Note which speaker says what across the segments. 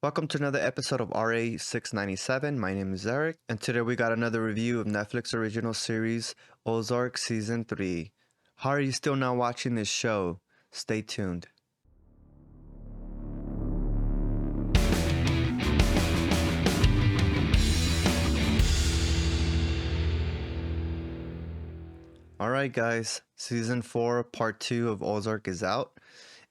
Speaker 1: Welcome to another episode of RA 697. My name is Eric, and today we got another review of Netflix original series Ozark Season 3. How are you still not watching this show? Stay tuned. Alright, guys, Season 4, Part 2 of Ozark is out,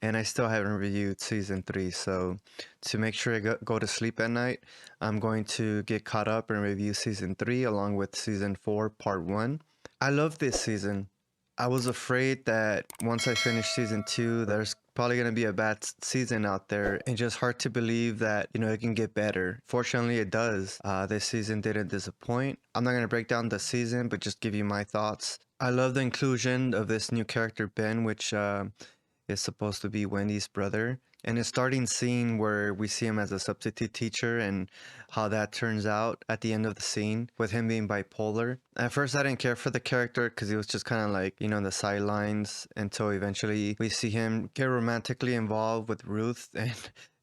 Speaker 1: and I still haven't reviewed Season 3, so to make sure I go to sleep at night, I'm going to get caught up and review Season 3 along with Season 4, Part 1. I love this season. I was afraid that once I finish Season 2, there's probably going to be a bad season out there, and just hard to believe that, it can get better. Fortunately, it does. This season didn't disappoint. I'm not going to break down the season, but just give you my thoughts. I love the inclusion of this new character, Ben, which is supposed to be Wendy's brother. And the starting scene where we see him as a substitute teacher and how that turns out at the end of the scene with him being bipolar. At first, I didn't care for the character because he was just kind of like, the sidelines until eventually we see him get romantically involved with Ruth. And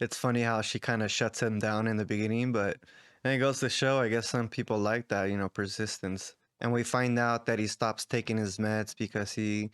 Speaker 1: it's funny how she kind of shuts him down in the beginning, but then it goes to show, I guess some people like that, persistence. And we find out that he stops taking his meds because he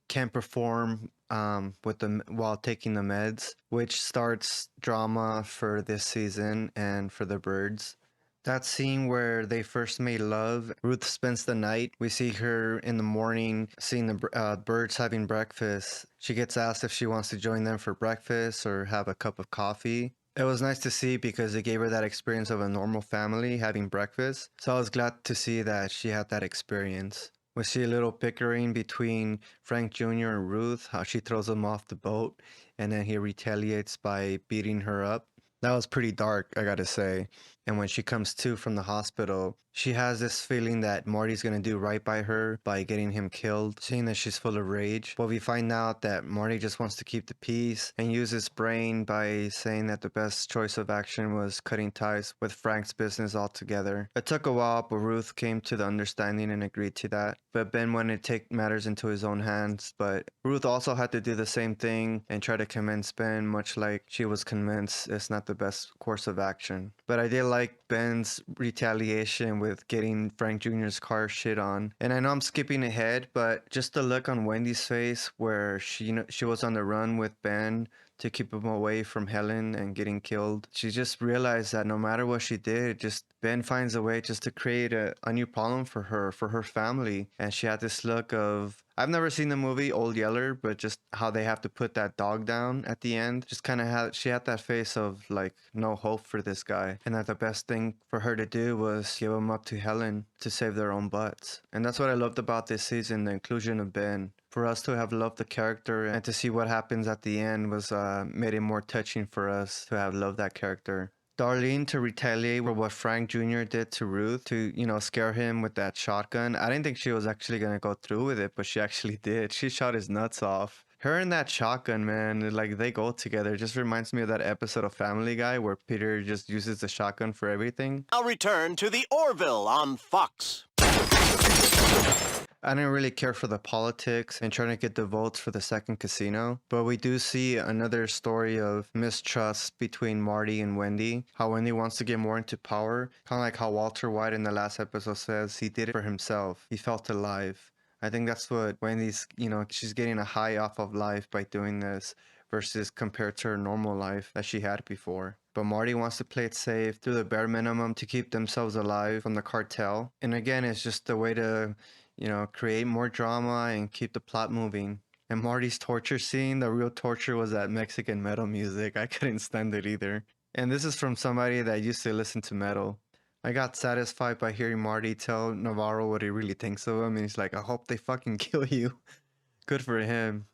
Speaker 1: can't perform while taking the meds, which starts drama for this season and for the birds. That scene where they first made love, Ruth spends the night. We see her in the morning seeing the birds having breakfast. She gets asked if she wants to join them for breakfast or have a cup of coffee. It was nice to see because it gave her that experience of a normal family having breakfast. So I was glad to see that she had that experience. We see a little bickering between Frank Jr. and Ruth, how she throws him off the boat and then he retaliates by beating her up. That was pretty dark, I gotta say. And when she comes to from the hospital, she has this feeling that Marty's gonna do right by her by getting him killed, seeing that she's full of rage. But we find out that Marty just wants to keep the peace and use his brain by saying that the best choice of action was cutting ties with Frank's business altogether. It took a while, but Ruth came to the understanding and agreed to that. But Ben wanted to take matters into his own hands, but Ruth also had to do the same thing and try to convince Ben, much like she was convinced it's not the best course of action. But I did like Ben's retaliation with getting Frank Jr.'s car shit on. And I know I'm skipping ahead, but just the look on Wendy's face where she was on the run with Ben to keep him away from Helen and getting killed. She just realized that no matter what she did, just Ben finds a way just to create a new problem for her family. And she had this look of, I've never seen the movie Old Yeller, but just how they have to put that dog down at the end. Just kind of she had that face of like no hope for this guy. And that the best thing for her to do was give him up to Helen to save their own butts. And that's what I loved about this season, the inclusion of Ben. For us to have loved the character and to see what happens at the end was made it more touching for us to have loved that character. Darlene to retaliate for what Frank Jr. did to Ruth to, scare him with that shotgun. I didn't think she was actually going to go through with it, but she actually did. She shot his nuts off. Her and that shotgun, man, like they go together. It just reminds me of that episode of Family Guy where Peter just uses the shotgun for everything.
Speaker 2: I'll return to the Orville on Fox.
Speaker 1: I didn't really care for the politics and trying to get the votes for the second casino, but we do see another story of mistrust between Marty and Wendy. How Wendy wants to get more into power, kind of like how Walter White in the last episode says he did it for himself. He felt alive. I think that's what Wendy's, she's getting a high off of life by doing this versus compared to her normal life that she had before. But Marty wants to play it safe, do the bare minimum to keep themselves alive from the cartel. And again, it's just a way to create more drama and keep the plot moving. And Marty's torture scene, the real torture was that Mexican metal music. I couldn't stand it either. And this is from somebody that used to listen to metal. I got satisfied by hearing Marty tell Navarro what he really thinks of him, and he's like, I hope they fucking kill you. Good for him.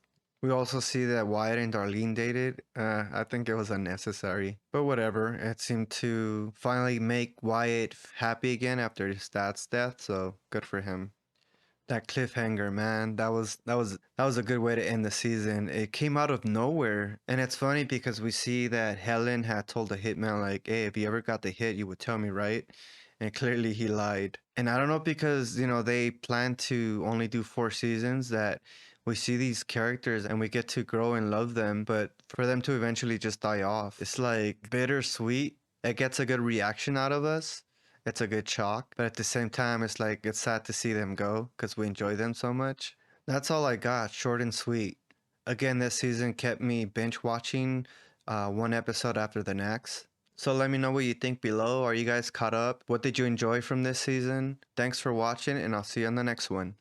Speaker 1: We also see that Wyatt and Darlene dated. I think it was unnecessary. But whatever, it seemed to finally make Wyatt happy again after his dad's death, so good for him. That cliffhanger, man, that was a good way to end the season. It came out of nowhere, and it's funny because we see that Helen had told the hitman like, "Hey, if you ever got the hit, you would tell me, right?" And clearly he lied. And I don't know because they planned to only do 4 seasons that We see these characters and we get to grow and love them, but for them to eventually just die off, it's like bittersweet. It gets a good reaction out of us. It's a good shock, but at the same time, it's like it's sad to see them go because we enjoy them so much. That's all I got, short and sweet. Again, this season kept me binge watching one episode after the next. So let me know what you think below. Are you guys caught up? What did you enjoy from this season? Thanks for watching, and I'll see you on the next one.